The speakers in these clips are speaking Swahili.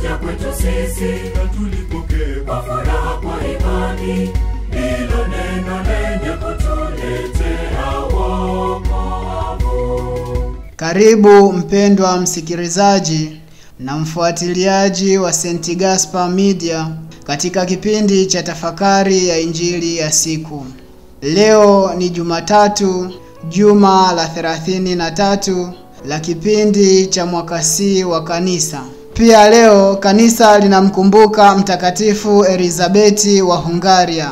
alikuja kwetu sisi na tulipokea kwa furaha kwa imani hilo neno lenye kutuletea wokovu. Karibu mpendwa msikilizaji na mfuatiliaji wa St. Gaspar Media katika kipindi cha tafakari ya Injili ya siku. Leo ni Jumatatu, juma la 33 la kipindi cha mwaka C wa kanisa. Pia leo kanisa linamkumbuka Mtakatifu Elizabeti wa Hungaria.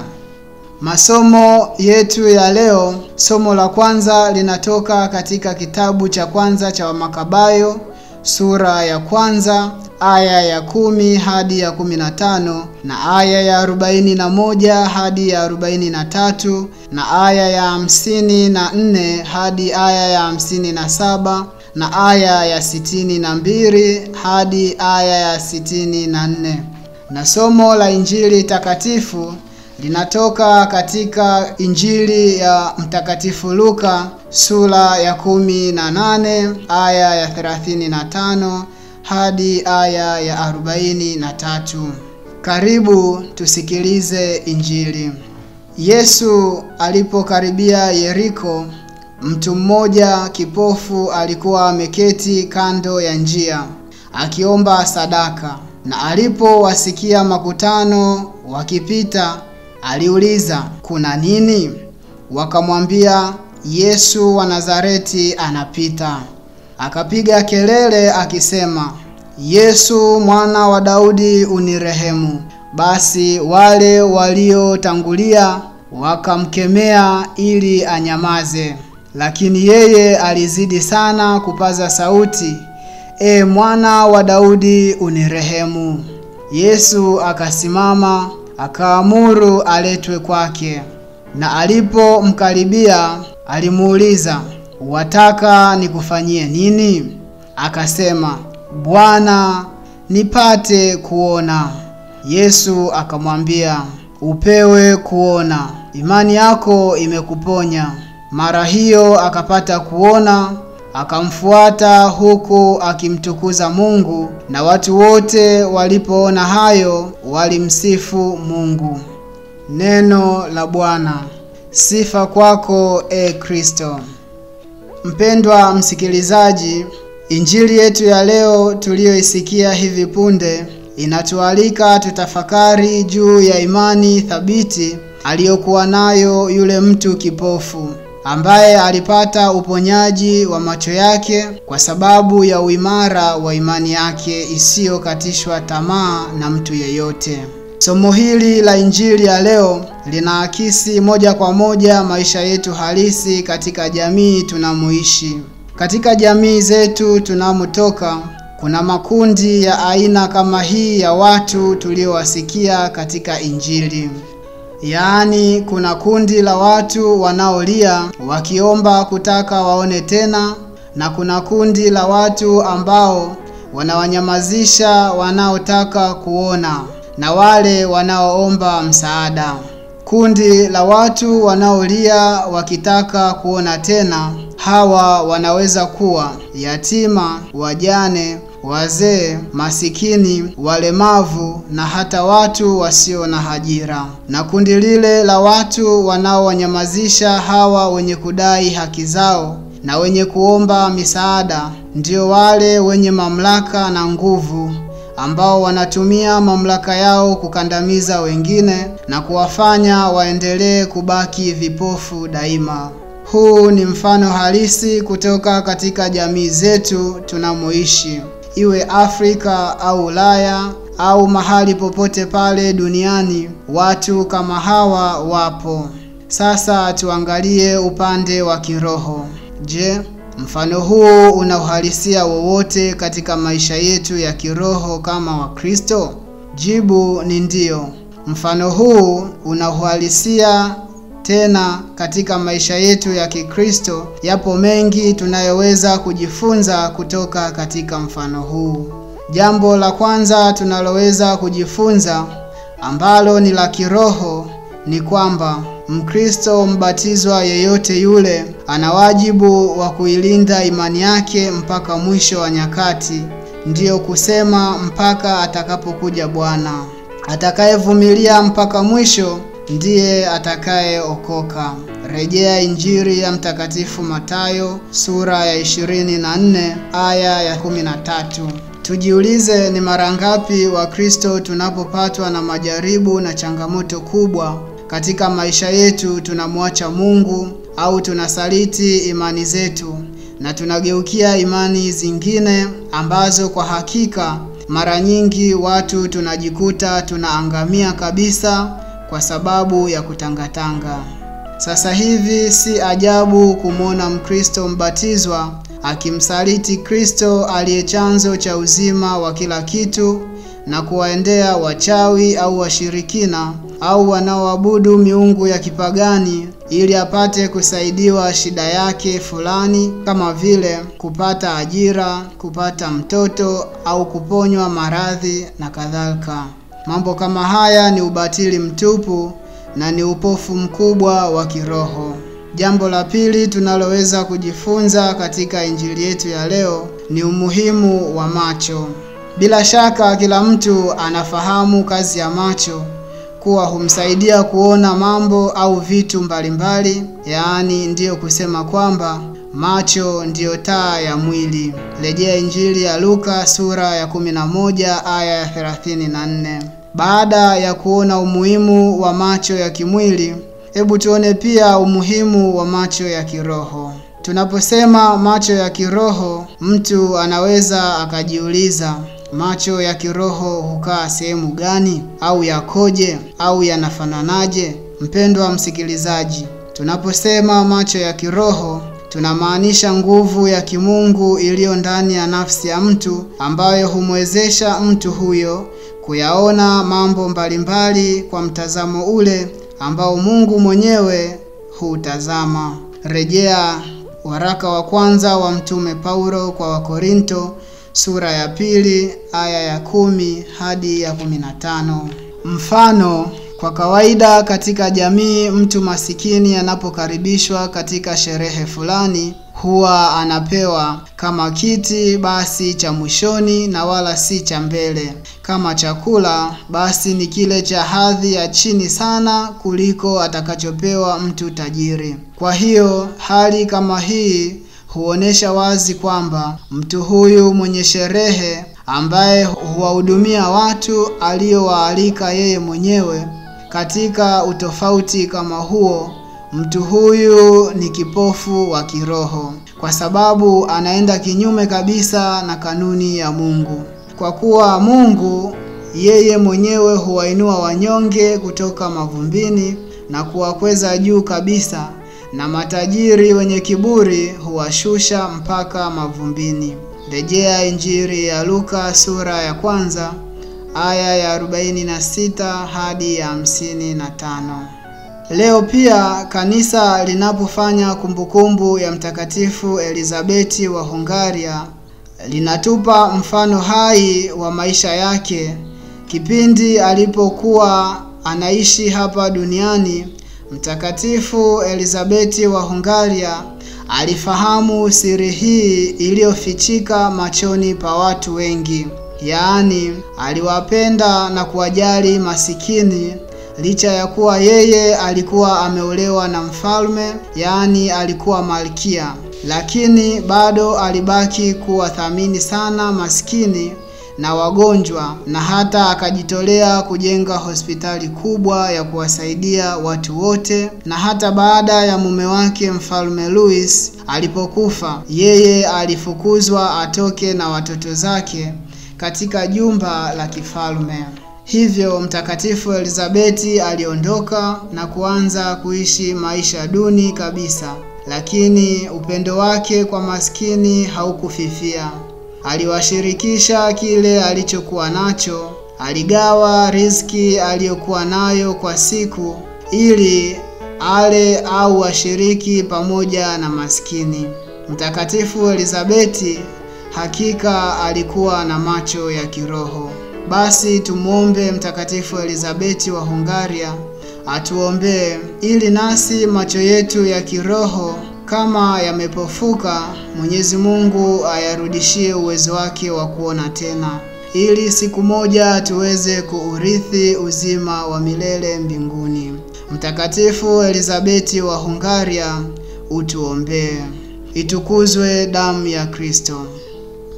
Masomo yetu ya leo, somo la kwanza linatoka katika kitabu cha kwanza cha Wamakabayo, sura ya kwanza, aya ya 10 hadi ya 15, na aya ya 41 hadi ya 43, na aya ya 54 hadi aya ya 57, na aya ya 62 hadi aya ya 64. Na somo la Injili takatifu linatoka katika Injili ya Mtakatifu Luka, sura ya 18, aya ya 35 hadi aya ya 43. Karibu tusikilize Injili. Yesu alipokaribia Yeriko, mtu mmoja kipofu alikuwa ameketi kando ya njia akiomba sadaka. Na alipowasikia makutano wakipita, aliuliza, "Kuna nini?" Wakamwambia, "Yesu wa Nazareti anapita." Akapiga kelele akisema, "Yesu mwana wa Daudi unirehemu." Basi wale waliotangulia wakamkemea ili anyamaze, lakini yeye alizidi sana kupaza sauti, "E mwana wa Daudi unirehemu." Yesu akasimama, akaamuru aletwe kwake. Na alipomkaribia alimuuliza, "Wataka nikufanyie nini?" Akasema, "Bwana, nipate kuona." Yesu akamwambia, "Upewe kuona, imani yako imekuponya." Mara hiyo akapata kuona, akamfuata huku akimtukuza Mungu, na watu wote walipoona hayo walimsifu Mungu. Neno la Bwana. Sifa kwako, e Kristo. Mpendwa msikilizaji, Injili yetu ya leo tuliyoisikia hivi punde inatualika tutafakari juu ya imani thabiti aliyokuwa nayo yule mtu kipofu, ambaye alipata uponyaji wa macho yake kwa sababu ya uimara wa imani yake isiyokatishwa tamaa na mtu yeyote. Somo hili la Injili ya leo linaakisi moja kwa moja maisha yetu halisi katika jamii tunamoishi. Katika jamii zetu tunamotoka, kuna makundi ya aina kama hii ya watu tuliowasikia katika Injili. Yaani, kuna kundi la watu wanaolia wakiomba kutaka waone tena, na kuna kundi la watu ambao wanawanyamazisha wanaotaka kuona na wale wanaoomba msaada. Kundi la watu wanaolia wakitaka kuona tena, hawa wanaweza kuwa yatima, wajane, wazee, masikini, walemavu na hata watu wasio na ajira. Na kundi lile la watu wanaowanyamazisha hawa wenye kudai haki zao na wenye kuomba misaada ndio wale wenye mamlaka na nguvu, ambao wanatumia mamlaka yao kukandamiza wengine na kuwafanya waendelee kubaki vipofu daima. Huu ni mfano halisi kutoka katika jamii zetu tunamoishi, iwe Afrika au Ulaya au mahali popote pale duniani. Watu kama hawa wapo. Sasa tuangalie upande wa kiroho. Je, mfano huu una uhalisia wowote katika maisha yetu ya kiroho kama Wakristo? Jibu ni ndio. Mfano huu una uhalisia tena katika maisha yetu ya Kikristo. Yapo mengi tunayoweza kujifunza kutoka katika mfano huu. Jambo la kwanza tunaloweza kujifunza, ambalo ni la kiroho, ni kwamba Mkristo mbatizwa yeyote yule ana wajibu wa kuilinda imani yake mpaka mwisho wa nyakati, ndiyo kusema mpaka atakapokuja Bwana. Atakayevumilia mpaka mwisho ndiye atakayeokoka. Rejea Injili ya Mtakatifu Mathayo sura ya 24 aya ya 13. Tujiulize, ni mara ngapi Wakristo tunapopatwa na majaribu na changamoto kubwa katika maisha yetu tunamwacha Mungu au tunasaliti imani zetu na tunageukia imani zingine ambazo kwa hakika mara nyingi watu tunajikuta tunaangamia kabisa kwa sababu ya kutangatanga. Sasa hivi si ajabu kumwona Mkristo mbatizwa akimsaliti Kristo aliye chanzo cha uzima wa kila kitu na kuwaendea wachawi au washirikina au wanaoabudu miungu ya kipagani ili apate kusaidiwa shida yake fulani, kama vile kupata ajira, kupata mtoto au kuponywa maradhi na kadhalika. Mambo kama haya ni ubatili mtupu na ni upofu mkubwa wa kiroho. Jambo la pili tunaloweza kujifunza katika injili yetu ya leo ni umuhimu wa macho. Bila shaka kila mtu anafahamu kazi ya macho kuwa humsaidia kuona mambo au vitu mbalimbali, yaani ndiyo kusema kwamba macho ndiyo taa ya mwili. Rejea Injili ya Luka sura ya 11 aya ya 34. Baada ya kuona umuhimu wa macho ya kimwili, hebu tuone pia umuhimu wa macho ya kiroho. Tunaposema macho ya kiroho, mtu anaweza akajiuliza, macho ya kiroho hukaa sehemu gani, au yakoje, au yanafananaje? Mpendwa msikilizaji, tunaposema macho ya kiroho tunamaanisha nguvu ya kimungu iliyo ndani ya nafsi ya mtu ambayo humwezesha mtu huyo kuyaona mambo mbalimbali kwa mtazamo ule ambao Mungu mwenyewe hutazama. Rejea waraka wa kwanza wa Mtume Paulo kwa Wakorinto sura ya 2 aya ya 10 hadi ya 15. Mfano, kwa kawaida katika jamii mtu masikini anapokaribishwa katika sherehe fulani huwa anapewa kama kiti basi cha mwishoni na wala si cha mbele. Kama chakula basi ni kile cha hadhi ya chini sana kuliko atakachopewa mtu tajiri. Kwa hiyo hali kama hii huonesha wazi kwamba mtu huyu mwenye sherehe ambaye huwahudumia watu aliowaalika yeye mwenyewe, katika utofauti kama huo, mtu huyu ni kipofu wa kiroho kwa sababu anaenda kinyume kabisa na kanuni ya Mungu. Kwa kuwa Mungu yeye mwenyewe huwainua wanyonge kutoka mavumbini na kuwakweza juu kabisa, na matajiri wenye kiburi huwashusha mpaka mavumbini. Rejea Injili ya Luka sura ya 1 aya ya 46 hadi ya 55. Leo pia kanisa linapofanya kumbukumbu ya Mtakatifu Elizabeti wa Hungaria linatupa mfano hai wa maisha yake kipindi alipokuwa anaishi hapa duniani. Mtakatifu Elizabeti wa Hungaria alifahamu siri hii iliyofichika machoni pa watu wengi, yaani aliwapenda na kuwajali masikini licha ya kuwa yeye alikuwa ameolewa na mfalme, yaani alikuwa malkia, lakini bado alibaki kuwathamini sana maskini na wagonjwa, na hata akajitolea kujenga hospitali kubwa ya kuwasaidia watu wote. Na hata baada ya mume wake Mfalme Louis alipokufa, yeye alifukuzwa atoke na watoto zake katika jumba la kifalme. Hivyo Mtakatifu Elizabeti aliondoka na kuanza kuishi maisha duni kabisa, lakini upendo wake kwa maskini haukufifia. Aliwashirikisha kile alichokuwa nacho, aligawa riziki aliyokuwa nayo kwa siku ili ale au washiriki pamoja na maskini. Mtakatifu Elizabeti hakika alikuwa na macho ya kiroho. Basi tumuombe Mtakatifu Elizabeti wa Hungaria atuombee ili nasi macho yetu ya kiroho kama yamepofuka, Mwenyezi Mungu ayarudishie uwezo wake wa kuona tena, ili siku moja tuweze kuurithi uzima wa milele mbinguni. Mtakatifu Elizabeti wa Hungaria, utuombee. Itukuzwe damu ya Kristo.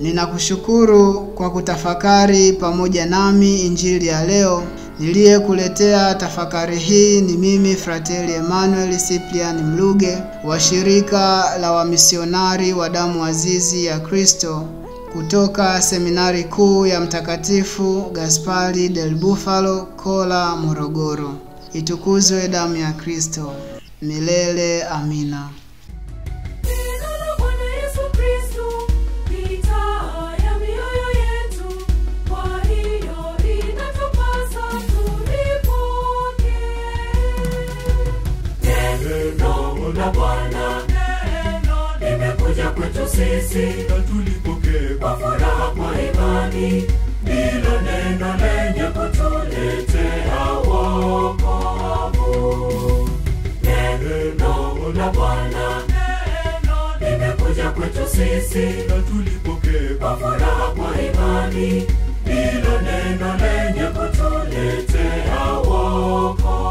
Ninakushukuru kwa kutafakari pamoja nami injili ya leo. Niliyekuletea tafakari hii ni mimi Frateli Emmanuel Cyprian Mluge wa shirika la wamisionari wa damu azizi ya Kristo kutoka seminari kuu ya Mtakatifu Gaspari del Bufalo, Kola, Morogoro. Itukuzwe damu ya Kristo. Milele amina. Na Bwana limekuja kwetu sisi, na tulipokee kwa furaha kwa imani. Ndilo neno lenye kutuletea wokovu. Neno la Bwana limekuja kwetu sisi, na tulipokee kwa furaha kwa imani. Ndilo neno lenye kutuletea wokovu.